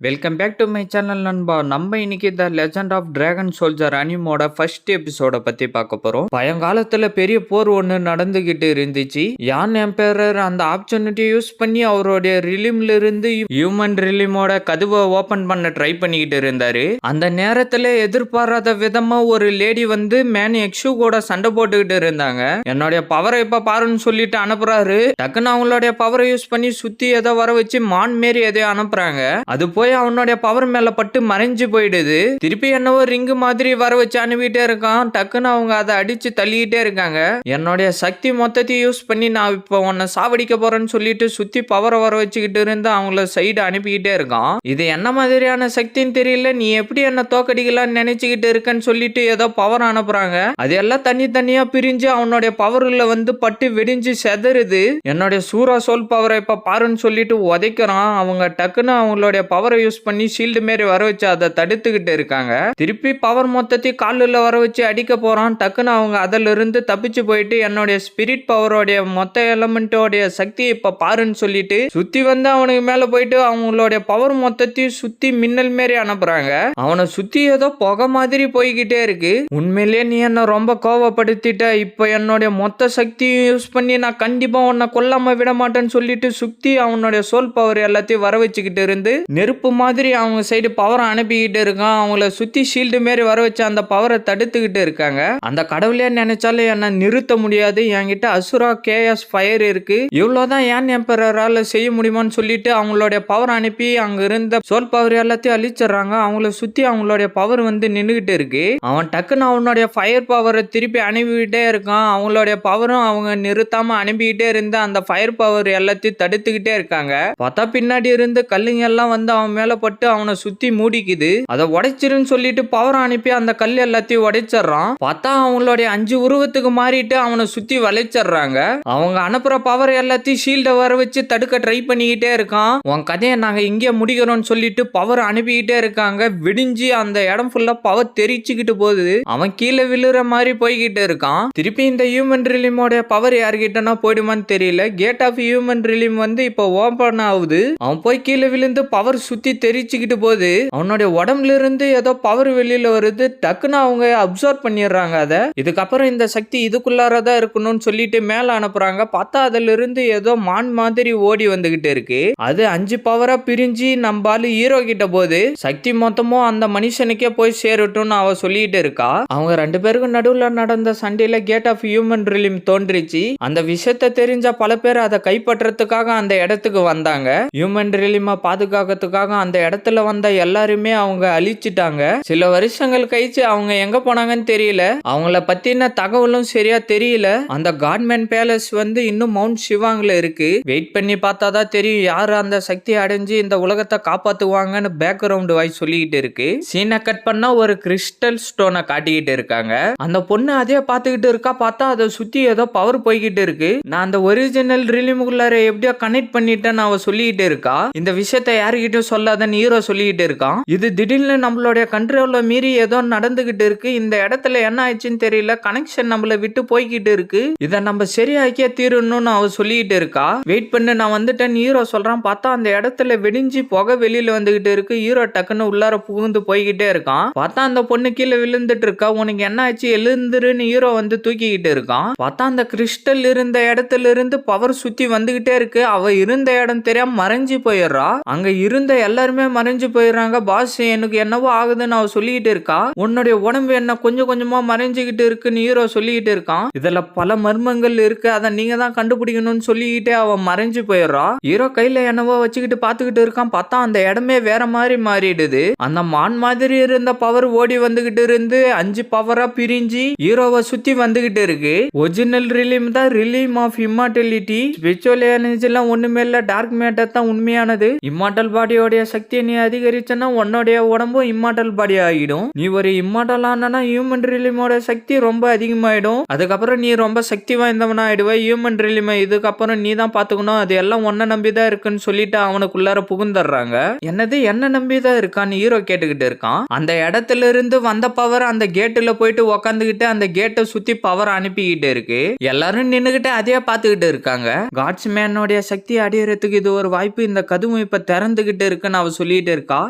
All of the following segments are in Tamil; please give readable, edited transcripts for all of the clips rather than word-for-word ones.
Welcome back to my channel நண்பா. நம்ம இன்னைக்கு the legend of dragon soldier அனிமோட ஃபர்ஸ்ட் எபிசோட பத்தி பார்க்க போறோம். பழங்காலத்துல பெரிய போர் ஒன்று நடந்துகிட்டு இருந்துச்சு. யான் எம்பரர் அந்த ஆப்பர்ச்சுனிட்டியை யூஸ் பண்ணி அவருடைய ரிலிம்ல இருந்து ஹியூமன் ரிலிமோட கதவை ஓபன் பண்ண ட்ரை பண்ணிக்கிட்டு இருந்தாரு. அந்த நேரத்துல எதிர்பாராத விதமா ஒரு லேடி வந்து மேன் எக்ஸு கூட சண்டை போட்டுக்கிட்டு இருந்தாங்க. என்னுடைய பவரை இப்ப பாருன்னு சொல்லிட்டு அனுப்புறாரு. டக்குன்னு அவங்களுடைய பவரை யூஸ் பண்ணி சுத்தி ஏதோ வர வச்சு மான் மாரி எதையோ அனுப்புறாங்க. அது போய் அவனுடைய பவர் மேல பட்டு மறைஞ்சு போயிடுது. திருப்பி என்னவோ ரிங்கு மாதிரி வர வச்சு அனுப்பிட்டே இருக்கான். டக்குன்னு அவங்க அதை அடிச்சு தள்ளிக்கிட்டே இருக்காங்க. என்னுடைய சக்தி மொத்தத்தையும் யூஸ் பண்ணி நான் இப்போ உன்னை சாவடிக்க போறேன்னு சொல்லிட்டு சுத்தி பவரை வர வச்சுக்கிட்டு இருந்து அவங்கள சைடு அனுப்பிக்கிட்டே இருக்கான். இது என்ன மாதிரியான சக்தின்னு தெரியல, நீ எப்படி என்ன தோக்கடிக்கலாம்னு நினைச்சுக்கிட்டு இருக்கன்னு சொல்லிட்டு ஏதோ பவர் அனுப்புறாங்க. அது எல்லாம் தனியா பிரிஞ்சு அவனுடைய பவர்ல வந்து பட்டு வெடிஞ்சு செதறுது. என்னுடைய சூரா சோல் பவரை இப்ப பாருன்னு சொல்லிட்டு உதைக்கிறான். அவங்க டக்குன்னு அவங்களுடைய பவரை யூஸ் பண்ணி ஷீல்டு மாரி வர வச்சு அதை தடுத்துக்கிட்டு இருக்காங்க. திருப்பி பவர் மொத்தத்தையும் காலில் வர வச்சு அடிக்க போறான். டக்குன்னு அவங்க அதில் இருந்து தப்பிச்சு போயிட்டு என்னுடைய ஸ்பிரிட் பவரோடைய மொத்த எலமெண்டோடைய சக்தி இப்ப பாருன்னு சொல்லிட்டு சுத்தி வந்து அவனுக்கு மேல போயிட்டு அவங்களுடைய பவர் மொத்தத்தையும் சுத்தி மின்னல் மாரி அனுப்புறாங்க. அவனை சுத்தி ஏதோ புகை மாதிரி போய்கிட்டே இருக்கு. உண்மையிலேயே நீ என்ன ரொம்ப கோவப்படுத்திட்ட. இப்ப என்னுடைய மொத்த சக்தியும் யூஸ் பண்ணி நான் கண்டிப்பா உன்னை கொல்லாம விட மாட்டேன்னு சொல்லிட்டு சுத்தி அவனுடைய சோல் பவர் எல்லாத்தையும் வர வச்சுக்கிட்டு இருந்து நெருப்பு மாதிரி அவங்க சைடு பவரை அனுப்பிக்கிட்டு இருக்கான். அவங்கள சுத்தி ஷீல்டு மாரி வர வச்சு அந்த பவரை தடுத்துக்கிட்டு இருக்காங்க. அந்த கடவுளே நினைச்சாலும் என்ன நிறுத்த முடியாது. என்கிட்ட அசுரா கேஎஸ் ஃபயர் இருக்கு, இவ்வளவுதான் ஏன் எம்பரரால செய்ய முடியுமான்னு சொல்லிட்டு அவங்களுடைய பவர் அனுப்பி அங்க இருந்த சோல் பவர் எல்லாத்தையும் அழிச்சிடறாங்க. அவங்கள சுத்தி அவங்களுடைய பவர் வந்து நின்றுகிட்டு இருக்கு. அவன் டக்குன்னு அவனுடைய ஃபயர் பவரை திருப்பி அனுப்பிக்கிட்டே இருக்கான். அவங்களுடைய பவரும் அவங்க நிறுத்தாம அனுப்பிக்கிட்டே இருந்து அந்த ஃபயர் பவர் எல்லாத்தையும் தடுத்துக்கிட்டே இருக்காங்க. பார்த்தா பின்னாடி இருந்து கல்லுங்க எல்லாம் வந்து அவன் மேல பட்டு அவனை சுத்தி மூடிக்குது. அதை உடைச்சிருன்னு சொல்லிட்டு பவர் அனுப்பி அந்த கல் எல்லாத்தையும் உடைச்சிடறான். பார்த்தா அவங்களுடைய 5 உருவத்துக்கு மாறிட்டு அவனை சுத்தி வளைச்சிடுறாங்க. அவங்க அனுப்புற பவர் எல்லாத்தையும் ஷீல்ட வர வச்சு தடுக்க ட்ரை பண்ணிக்கிட்டே இருக்கான். உன் கதையை நாங்க இங்கே முடிக்கிறோம்னு சொல்லிட்டு பவர் அனுப்பிக்கிட்டே இருக்காங்க. விடிஞ்சு அந்த இடம் ஃபுல்லா பவர் தெரிச்சுக்கிட்டு போகுது. அவன் கீழே விழுற மாதிரி போய்கிட்டு இருக்கான். திருப்பி இந்த ஹியூமன் ரிலிமோட பவர் யார்கிட்டனா போயிடுமான்னு தெரியல. கேட் ஆஃப் ஹியூமன் ரிலிம் வந்து இப்போ ஓபன் ஆகுது. அவன் போய் கீழே விழுந்து பவர் சுத்தி தெரிச்சுக்கிட்டு போது அவனுடைய உடம்புல இருந்து ஏதோ பவர் வெளியில வருது. டக்குன்னு அவங்க அப்சர்வ் பண்ணிடுறாங்க. அதை இதுக்கப்புறம் இந்த சக்தி இதுக்குள்ளாரதான் இருக்கணும்னு சொல்லிட்டு மேல அனுப்புறாங்க. பார்த்தா அதுல இருந்து ஏதோ மான் மாதிரி ஓடி வந்துகிட்டு இருக்கு. அது 5 பவரா பிரிஞ்சு நம்பால ஹீரோ கிட்ட போது சக்தி மொத்தமும் அந்த மனுஷனுக்கே போய் சேரட்டும்னு அவ சொல்லிட்டு இருக்கா. அவங்க 2 பேருக்கும் நடுவுல நடந்த சண்டையில கேட் ஆஃப் ஹியூமன் ரிலிம் தோன்றிச்சு. அந்த விஷயத்தை தெரிஞ்ச பல பேர் அதை கைப்பற்றதுக்காக அந்த இடத்துக்கு வந்தாங்க. ஹியூமன் ரிலிமை பாதுகாக்கிறதுக்காக அந்த இடத்துல வந்த எல்லாருமே அவங்க அழிச்சிட்டாங்க. சில வருஷங்கள் கழிச்சு அவங்க எங்க போனாங்கன்னு தெரியல. அவங்கள பத்தின தகவலும் சரியா தெரியல. அந்த காட்மேன் பேலஸ் வந்து இன்னும் மவுண்ட் சிவாங்ல இருக்கு. வெயிட் பண்ணி பார்த்தாதான் தெரியும் யாரு அந்த சக்தி அடைஞ்சு இந்த உலகத்தை காப்பாத்துவாங்கன்னு பேக்ரவுண்ட் வாய்ஸ் சொல்லிக்கிட்டு இருக்கு. சீனை கட் பண்ணா ஒரு கிறிஸ்டல் ஸ்டோனை காட்டிக்கிட்டு இருக்காங்க. அந்த பொண்ணு அதே பார்த்துக்கிட்டு இருக்கா. பார்த்தா அதை சுத்தி ஏதோ பவர் போய்கிட்டு இருக்கு. நான் அந்த ஒரிஜினல் ரிலிமுக்குள்ளார எப்படியோ கனெக்ட் பண்ணிட்டேன்னு அவ சொல்லிக்கிட்டு இருக்கா. இந்த விஷயத்தை யாருக்கிட்டும் சொல்லாதன்னு ஹீரோ சொல்லிக்கிட்டு இருக்கான். இது திடீர்னு நம்மளுடைய கண்ட்ரோல மீறி ஏதோ நடந்துகிட்டு இருக்கு. இந்த இடத்துல என்ன ஆயிடுச்சுன்னு தெரியல. கனெக்ஷன் நம்மள விட்டு போய்கிட்டு இருக்கு. இதை நம்ம சரியாக்கிய தீரணும்னு அவ சொல்லிக்கிட்டு இருக்கா. வெயிட் பண்ணு நான் வந்துட்டேன்னு ஹீரோ சொல்றான். பார்த்தா அந்த இடத்துல வெடிஞ்சு புகை வெளியில வந்துகிட்டு இருக்கு. ஹீரோ டக்குன்னு உள்ளார புகுந்து போய்கிட்டே இருக்கான். பார்த்தா அந்த பொண்ணு கீழே விழுந்துட்டு இருக்கா. உனக்கு என்ன ஆச்சு எழுந்துருன்னு ஹீரோ வந்து தூக்கிக்கிட்டு இருக்கான். பார்த்தா அந்த கிறிஸ்டல் இருந்த இடத்துல இருந்து பவர் சுத்தி வந்துகிட்டே இருக்கு. அவ இருந்த இடம் தெரியாம மறைஞ்சு போயிடுறா. அங்க இருந்த எல்லாருமே மறைஞ்சு போயிடுறாங்க. பாஸ் எனக்கு என்னவோ ஆகுதுன்னு அவ சொல்லிக்கிட்டு இருக்கா. உன்னுடைய உடம்பு என்ன கொஞ்சம் கொஞ்சமா மறைஞ்சுக்கிட்டு இருக்குன்னு ஹீரோ சொல்லிக்கிட்டு இருக்கான். இதுல பல மர்மங்கள் இருக்கு, அதை நீங்க தான் கண்டுபிடிக்கணும்னு சொல்லிக்கிட்டே அவன் மறைஞ்சு போயிடுறா. ஹீரோ கையில என்னவோ வச்சுக்கிட்டு பாத்துக்கிட்டு இருக்கான். பார்த்தா அந்த இடமே வேற மாதிரி மாறிடுது. அந்த மான் மாதிரி இருந்த பவர் ஓடி வந்துகிட்டு இருந்து 5 பவரா பிரிஞ்சு ஹீரோவை சுத்தி வந்துகிட்டு இருக்கு. ஒரிஜினல் ரிலீம் தான் ரிலீம் ஆஃப் இம்மார்டலிட்டி. ஸ்பிரிச்சுவல் எனர்ஜி எல்லாம் ஒண்ணுமே இல்ல, டார்க் மேட்டர் தான் உண்மையானது. இம்மார்டல் பாடியோடைய சக்தியை நீ அதிகரிச்சனா உன்னுடைய உடம்பும் இம்மார்டல் பாடி ஆகிடும். நீ ஒரு இம்மார்டல் ஆனா ஹியூமன் ரிலிமோட சக்தி ரொம்ப அதிகமாயிடும். அதுக்கப்புறம் நீ ரொம்ப சக்தி வாய்ந்தவனா ஆயிடுவ. ஹியூமன் ரிலிமை இதுக்கப்புறம் நீ தான் பாத்துக்கணும். அது எல்லாம் ஒன்ன நம்பிதான் இருக்குன்னு சொல்லிட்டு அவனுக்குள்ளார புகுந்துடுறாங்க. என்னது என்ன நம்பிதான் இருக்கான்னு ஹீரோ கேட்டுக்கிட்டு இருக்கான். அந்த இடத்துல இருந்து வந்த பவர் அந்த கேட்டுல போயிட்டு உக்காந்துக்கிட்டு அந்த கேட்டை சுத்தி பவர் அனுப்பிக்கிட்டு இருக்கு. எல்லாரும் நின்னுகிட்டு அதே பாத்துக்கிட்டு இருக்காங்க. காட்ஸ் மேனோடைய சக்தி அடையறதுக்கு இது ஒரு வாய்ப்பு. இந்த கதவு இப்ப திறந்துகிட்டு இருக்கு இருக்குன்னு அவ சொல்லிட்டு இருக்கா.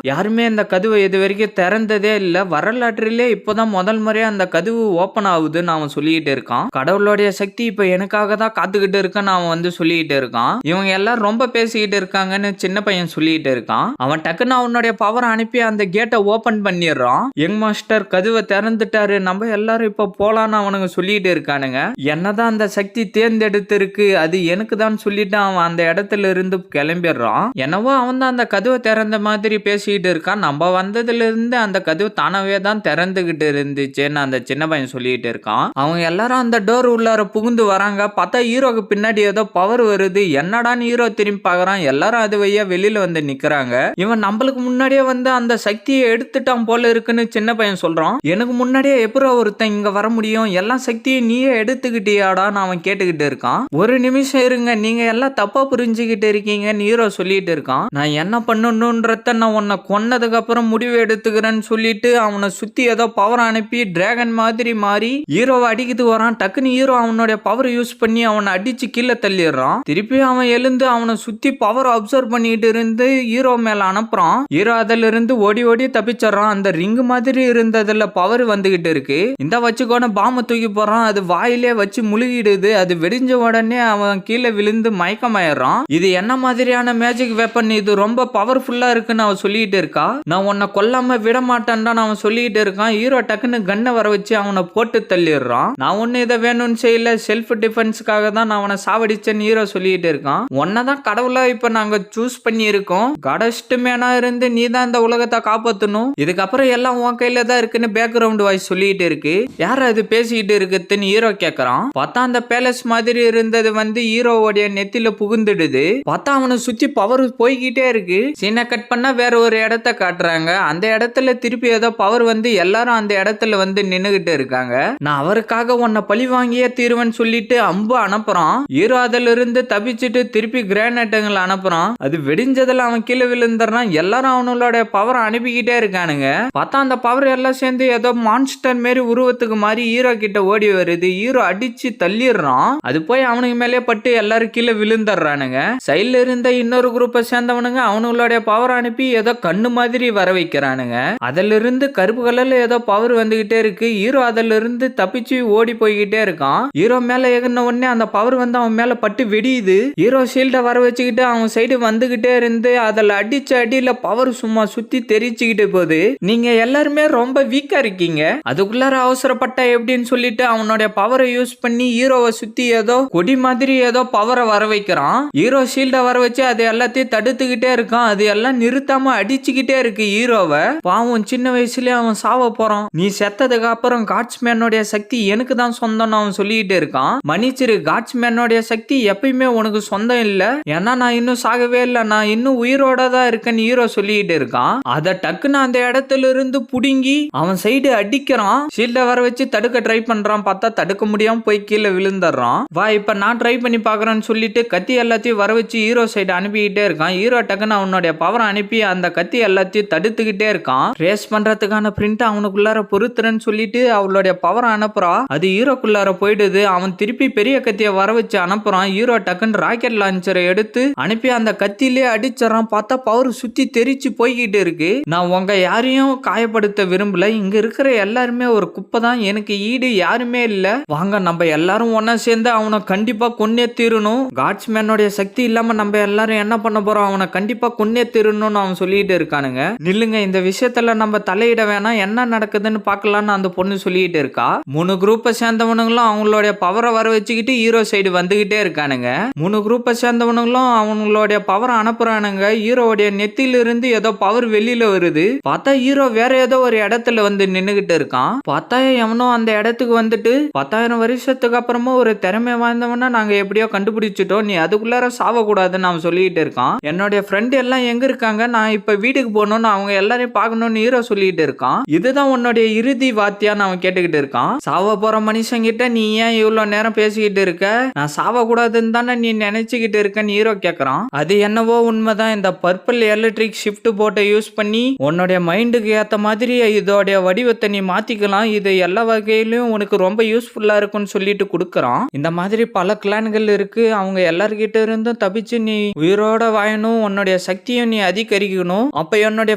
யாருமே அந்த கதவை இது வரைக்கும் திறந்ததே இல்ல, வரலாற்றிலே இப்பதான் முதல் முறையா அந்த கதவு ஓபன் ஆகுதுன்னு அவன் சொல்லிட்டு இருக்கான். கடவுளுடைய சக்தி இப்ப எனக்காக தான் காத்துக்கிட்டு இருக்குன்னு அவன் வந்து சொல்லிட்டு இருக்கான். இவங்க எல்லாரும் ரொம்ப பேசிக்கிட்டு இருக்காங்கன்னு சின்ன பையன் சொல்லிட்டு இருக்கான். அவன் டக்குன்னு அவனுடைய பவர் அனுப்பி அந்த கேட்டை ஓபன் பண்ணிடுறான். யங் மாஸ்டர் கதவை திறந்துட்டாரு, நம்ம எல்லாரும் இப்ப போலான்னு அவனுங்க சொல்லிட்டு இருக்கானுங்க. என்னதான் அந்த சக்தி தேர்ந்தெடுத்து இருக்கு, அது எனக்கு தான் சொல்லிட்டு அவன் அந்த இடத்துல இருந்து கிளம்பிடுறான். என்னவோ அவன் தான் அந்த கதவை திறந்த மாதிரி பேசிக்கிட்டு இருக்கான். நம்ம வந்ததுல இருந்து அந்த கதவு தானவே தான் திறந்துகிட்டு இருந்துச்சுன்னு அந்த சின்ன பையன் சொல்லிட்டு இருக்கான். அவங்க எல்லாரும் அந்த டோர் உள்ளார புகுந்து வராங்க. பார்த்தா ஹீரோக்கு பின்னாடி ஏதோ பவர் வருது. என்னடான்னு ஹீரோ திரும்பி பாக்குறான். எல்லாரும் அது வழியா வெளியில வந்து நிக்கிறாங்க. இவன் நம்மளுக்கு முன்னாடியே வந்து அந்த சக்தியை எடுத்துட்டான் போல இருக்குன்னு சின்ன பையன் சொல்றான். எனக்கு முன்னாடியே எப்படி ஒருத்தன் இங்க வர முடியும், எல்லா சக்தியும் நீயே எடுத்துக்கிட்டியாடான்னு அவன் கேட்டுக்கிட்டு இருக்கான். ஒரு நிமிஷம் இருங்க, நீங்க எல்லாம் தப்பா புரிஞ்சுக்கிட்டு இருக்கீங்கன்னு ஹீரோ சொல்லிட்டு இருக்கான். நான் என்ன பண்ணணும்ன்றத நான் உன்னை கொன்னதுக்கு அப்புறம் முடிவு எடுத்துக்கிறேன்னு சொல்லிட்டு அவனை சுத்தி ஏதோ பவர் அனுப்பி டிராகன் மாதிரி மாறி ஹீரோவை அடிக்கிட்டு வரான். டக்குன்னு ஹீரோ அவனுடைய பவர் யூஸ் பண்ணி அவனை அடிச்சு கீழே தள்ளிடுறான். திருப்பி அவன் எழுந்து அவனை சுத்தி பவர் அப்சர்வ் பண்ணிட்டு இருந்து ஹீரோ மேல அனுப்புறான். ஹீரோ அதுல இருந்து ஓடி ஓடி தப்பிச்சிடறான். அந்த ரிங் மாதிரி இருந்ததுல பவர் வந்துகிட்டு இருக்கு. இந்த வச்சுக்கோன பாம்பை தூக்கி போறான். அது வாயிலே வச்சு முழுகிடுது. அது வெடிஞ்ச உடனே அவன் கீழே விழுந்து மயக்கமாயிடுறான். இது என்ன மாதிரியான மேஜிக் வெப்பன், இது ரொம்ப பவர்ஃபுல்லா இருக்குன்னு அவன் சொல்லிட்டு இருக்கா. நான் உன்னை கொல்லாம விட மாட்டேன்டான்னு அவன் சொல்லிட்டு இருக்கான். ஹீரோ டக்குன்னு கண்ணை வர வச்சு அவனை போட்டு தள்ளிடுறான். நான் ஒண்ணு இதை வேணும்னு செய்யல, செல்ஃப் டிஃபென்ஸ்க்காக தான் நான் அவனை சாவடிச்சேன்னு ஹீரோ சொல்லிட்டு இருக்கான். உன்னதான் கடவுளா இப்ப நாங்க சூஸ் பண்ணி இருக்கோம். கடஸ்ட் மேனா இருந்து நீ தான் இந்த உலகத்தை காப்பாத்தணும். இதுக்கப்புறம் எல்லாம் உன் கையில தான் இருக்குன்னு பேக்ரவுண்ட் வாய்ஸ் சொல்லிட்டு இருக்கு. யார் அது பேசிக்கிட்டு இருக்குன்னு ஹீரோ கேக்குறான். பார்த்தா அந்த பேலஸ் மாதிரி இருந்தது வந்து ஹீரோவோடைய நெத்தில புகுந்துடுது. பார்த்தா அவனை சுத்தி பவர் போய்கிட்டே இருக்கு. சீனை கட் பண்ணா வேற ஒரு இடத்த காட்டுறாங்க. அந்த இடத்துல திருப்பி ஏதோ பவர் வந்து எல்லாரும் அந்த இடத்துல வந்து நின்னுகிட்டு இருக்காங்க. நான் அவருக்காக உன்னை பழி வாங்கியே தீருவேன்னு சொல்லிட்டு அம்பு அனுப்புறான். ஹீரோ அதுல இருந்து தப்பிச்சுட்டு திருப்பி கிரானைட்டுங்களை அனுப்புறான். அது வெடிஞ்சதுல அவன் கீழே விழுந்துறான். எல்லாரும் அவனோட பவர் அனுப்பிக்கிட்டே இருக்கானுங்க. பார்த்தா அந்த பவர் எல்லாம் சேர்ந்து ஏதோ மான்ஸ்டர் மாரி உருவத்துக்கு மாதிரி ஹீரோ கிட்ட ஓடி வருது. ஹீரோ அடிச்சு தள்ளிடுறான். அது போய் அவனுக்கு மேலே பட்டு எல்லாரும் கீழே விழுந்துடுறானுங்க. சைட்ல இருந்த இன்னொரு குரூப்பை சேர்ந்தவனுங்க அவனுடைய பவர் அனுப்பி ஏதோ கண்ணு மாதிரி வர வைக்கிறானுங்க. அதுல இருந்து கருப்பு கலர்ல ஏதோ பவர் வந்துகிட்டே இருக்கு. ஹீரோ அதுல இருந்து தப்பிச்சு ஓடி போய்கிட்டே இருக்கான். ஹீரோ மேல ஏறின உடனே அந்த பவர் வந்து அவன் மேல பட்டு வெடியுது. ஹீரோ ஷீல்ட வர வச்சுக்கிட்டு அவன் சைடு வந்துகிட்டே இருந்து அதுல அடிச்ச அடியில பவர் சும்மா சுத்தி தெரிச்சுக்கிட்டு போகுது. நீங்க எல்லாருமே ரொம்ப வீக்கா இருக்கீங்க, அதுக்குள்ளார அவசரப்பட்ட எப்படின்னு சொல்லிட்டு அவனுடைய பவரை யூஸ் பண்ணி ஹீரோவை சுத்தி ஏதோ கொடி மாதிரி ஏதோ பவரை வர வைக்கிறான். ஹீரோ ஷீல்ட வர வச்சு அது எல்லாத்தையும் தடுத்துக்கிட்டே இருக்கான். அது எல்லாம் நிறுத்தாம அடிச்சுக்கிட்டே இருக்கு ஹீரோவை. பாவம் சின்ன வயசுலயே அவன் சாவ போறான். நீ செத்ததுக்கு அப்புறம் காட்ஸ்மேனோட சக்தி எனக்கு தான் சொந்தம்னு அவன் சொல்லிட்டு இருக்கான். மன்னிச்சிரு, காட்ஸ்மேனோட சக்தி எப்பயுமே உனக்கு சொந்தம் இல்ல, ஏன்னா நான் இன்னும் சாகவே இல்லை, நான் இன்னும் உயிரோட தான் இருக்கேன்னு ஹீரோ சொல்லிட்டு இருக்கான். அத டக்குன்னு அந்த இடத்துல இருந்து புடுங்கி அவன் சைடு அடிக்கிறான். ஷீல்ட வர வச்சு தடுக்க ட்ரை பண்றான். பார்த்தா தடுக்க முடியாம போய் கீழே விழுந்துடுறான். வா இப்ப நான் ட்ரை பண்ணி பாக்குறேன்னு சொல்லிட்டு கத்தி எல்லாத்தையும் வர வச்சு ஹீரோ சைடு அனுப்பிக்கிட்டே இருக்கான். ஹீரோ டக்குன்னு அவனுடைய பவரை அனுப்பி அந்த கத்தி எல்லாத்தையும் தடுத்துக்கிட்டே இருக்கான். ரேஸ் பண்றதுக்கான பிரிண்ட் அவனுக்குள்ளார பொறுத்துறன்னு சொல்லிட்டு அவளுடைய பவரை அனுப்புறா. அது ஹீரோக்குள்ளார போயிடுது. அவன் திருப்பி பெரிய கத்தியை வர வச்சு அனுப்புறான். ஹீரோ டக்குன்னு ராக்கெட் லான்ச்சரை எடுத்து அனுப்பி அந்த கத்திலே அடிச்சிடறான். பார்த்தா பவர் சுத்தி தெரிச்சு போய்கிட்டு இருக்கு. நான் உங்க யாரையும் காயப்படுத்த விரும்பல, இங்க இருக்கிற எல்லாருமே ஒரு குப்பை தான், எனக்கு ஈடு யாருமே இல்ல, வாங்க நம்ம எல்லாரும் ஒன்னா சேர்ந்து அவனை கண்டிப்பா கொன்னே தீரணும். காட்ஸ்மேனோட சக்தி இல்லாம நம்ம எல்லாரும் என்ன பண்ண போறோம், அவனை கண்டிப்பா கொன்னே தீரணும்னு அவன் சொல்லிட்டு இருக்கானுங்க. நில்லுங்க, இந்த விஷயத்துல நம்ம தலையிட வேணாம், என்ன நடக்குதுன்னு பாக்கலாம்னு அந்த பொண்ணு சொல்லிட்டு இருக்கா. 3 குரூப்பை சேர்ந்தவனுங்களும் அவங்களுடைய பவரை வர வச்சுக்கிட்டு ஹீரோ சைடு வந்துகிட்டே இருக்கானுங்க. 3 குரூப்பை சேர்ந்தவனுங்களும் அவங்களுடைய பவரை அனுப்புறானுங்க. ஹீரோடைய நெத்தில இருந்து ஏதோ பவர் வெளியில வருது. பார்த்தா ஹீரோ வேற ஏதோ ஒரு இடத்துல வந்து நின்னுகிட்டு இருக்கான். பார்த்தா எவனோ அந்த இடத்துக்கு வந்துட்டு 10,000 வருஷத்துக்கு அப்புறமா ஒரு திறமை வாய்ந்தவனா நாங்க எப்படியோ கண்டுபிடிச்சிட்டோம், நீ அதுக்குள்ளார சாவக்கூடாதுன்னு அவன் சொல்லிட்டு இருக்கான். என்னுடைய ஃப்ரெண்ட் எல்லாம் எங்க இருக்காங்க, நான் இப்ப வீட்டுக்கு போகணும்னு அவங்க எல்லாரையும் பார்க்கணும்னு ஹீரோ சொல்லிட்டு இருக்கான். இதுதான் உன்னுடைய இறுதி வார்த்தையான்னு அவன் கேட்டுக்கிட்டு இருக்கான். சாவ போற மனுஷங்கிட்ட நீ ஏன் இவ்வளவு நேரம் பேசிக்கிட்டு இருக்க, நான் சாவக்கூடாதுன்னு தானே நீ நினைச்சுக்கிட்டு இருக்கன்னு ஹீரோ கேக்குறான். அது என்னவோ உண்மைதான், இந்த பர்பிள் எலக்ட்ரிக் ஷிஃப்ட் போட்டை யூஸ் பண்ணி உன்னுடைய மைண்டுக்கு ஏத்த மாதிரி இதோடைய வடிவத்தை நீ மாத்திக்கலாம், இது எல்லா வகையிலும் உனக்கு ரொம்ப யூஸ்ஃபுல்லா இருக்கும்னு சொல்லிட்டு கொடுக்கறான். இந்த மாதிரி பல கிளான்கள் இருக்கு, அவங்க எல்லார்கிட்ட இருந்தும் தப்பிச்சு நீ உயிரோட வாழணும், உன்னுடைய சக்தியை பவரையும் நீ அதிகரிக்கணும். அப்ப என்னுடைய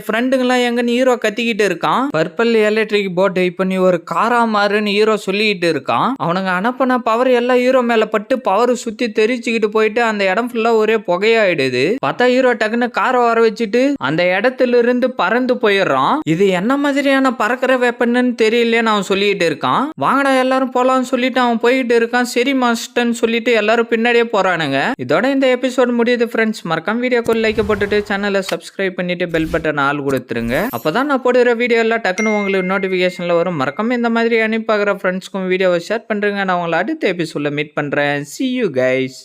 ஃப்ரெண்டுங்கெல்லாம் எங்கன்னு ஹீரோ கத்திக்கிட்டு இருக்கான். பர்பிள் எலக்ட்ரிக் போட் இப்ப நீ ஒரு காரா மாறுன்னு ஹீரோ சொல்லிக்கிட்டு இருக்கான். அவனுங்க அனுப்பின பவர் எல்லாம் ஹீரோ மேல பட்டு பவர் சுத்தி தெரிச்சுக்கிட்டு போயிட்டு அந்த இடம் ஃபுல்லா ஒரே புகையாயிடுது. பார்த்தா ஹீரோ டக்குன்னு காரை வர வச்சுட்டு அந்த இடத்துல இருந்து பறந்து போயிடுறான். இது என்ன மாதிரியான பறக்கிற வெப்பன்னு தெரியலையேன்னு அவன் சொல்லிட்டு இருக்கான். வாங்கடா எல்லாரும் போலாம்னு சொல்லிட்டு அவன் போயிட்டு இருக்கான். சரி மாஸ்டர்னு சொல்லிட்டு எல்லாரும் பின்னாடியே போறானுங்க. இதோட இந்த எபிசோட் முடியுது ஃப்ரெண்ட்ஸ். மறக்காம வீடியோக்கு லைக் போட்டுட்டு சேனலை சப்ஸ்கிரைப் பண்ணிட்டு பெல் பட்டன் ஆல் கொடுத்துருங்க. அப்பதான் நான் போடுற வீடியோ எல்லாம் டக்குன்னு உங்களுக்கு நோட்டிபிகேஷன்ல வரும். மறக்காம இந்த மாதிரி அனுப்பி பார்க்குற ஃப்ரெண்ட்ஸ்க்கும் வீடியோவை ஷேர் பண்றேங்க. நான் உங்களை அடுத்த எபிசோட்ல மீட் பண்றேன். See you guys.